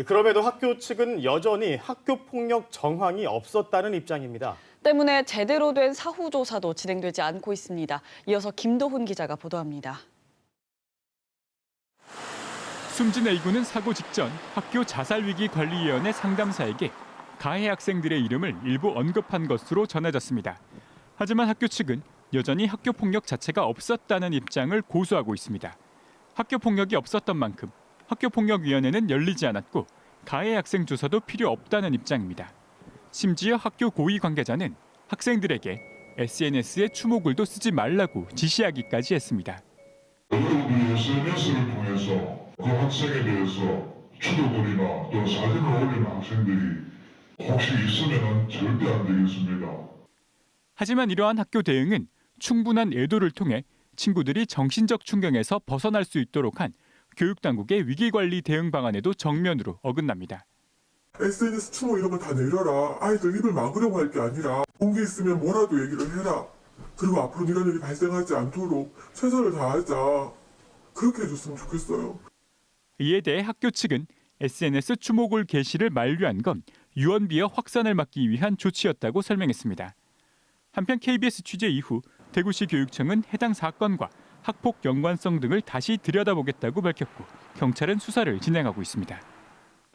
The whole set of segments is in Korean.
그럼에도 학교 측은 여전히 학교 폭력 정황이 없었다는 입장입니다. 때문에 제대로 된 사후 조사도 진행되지 않고 있습니다. 이어서 김도훈 기자가 보도합니다. 숨진 A군은 사고 직전 학교 자살위기관리위원회 상담사에게 가해 학생들의 이름을 일부 언급한 것으로 전해졌습니다. 하지만 학교 측은 여전히 학교 폭력 자체가 없었다는 입장을 고수하고 있습니다. 학교 폭력이 없었던 만큼 학교폭력위원회는 열리지 않았고 가해 학생 조사도 필요 없다는 입장입니다. 심지어 학교 고위 관계자는 학생들에게 SNS에 추모글도 쓰지 말라고 지시하기까지 했습니다. 여러분이 SNS를 통해서 그 학생에 대해서 추도글이나 또 사진을 올리는 학생들이 혹시 있으면 절대 안 되겠습니다. 하지만 이러한 학교 대응은 충분한 애도를 통해 친구들이 정신적 충격에서 벗어날 수 있도록 한 교육당국의 위기관리 대응 방안에도 정면으로 어긋납니다. SNS 추모 이런 거 다 내려라. 아이들 입을 막으려고 할 게 아니라 본 게 있으면 뭐라도 얘기를 해라. 그리고 앞으로 이런 일이 발생하지 않도록 최선을 다하자. 그렇게 해줬으면 좋겠어요. 이에 대해 학교 측은 SNS 추모글 게시를 만류한 건 유언비어 확산을 막기 위한 조치였다고 설명했습니다. 한편 KBS 취재 이후 대구시 교육청은 해당 사건과 학폭 연관성 등을 다시 들여다보겠다고 밝혔고 경찰은 수사를 진행하고 있습니다.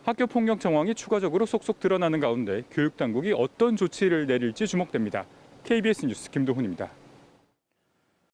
학교 폭력 정황이 추가적으로 속속 드러나는 가운데 교육당국이 어떤 조치를 내릴지 주목됩니다. KBS 뉴스 김도훈입니다.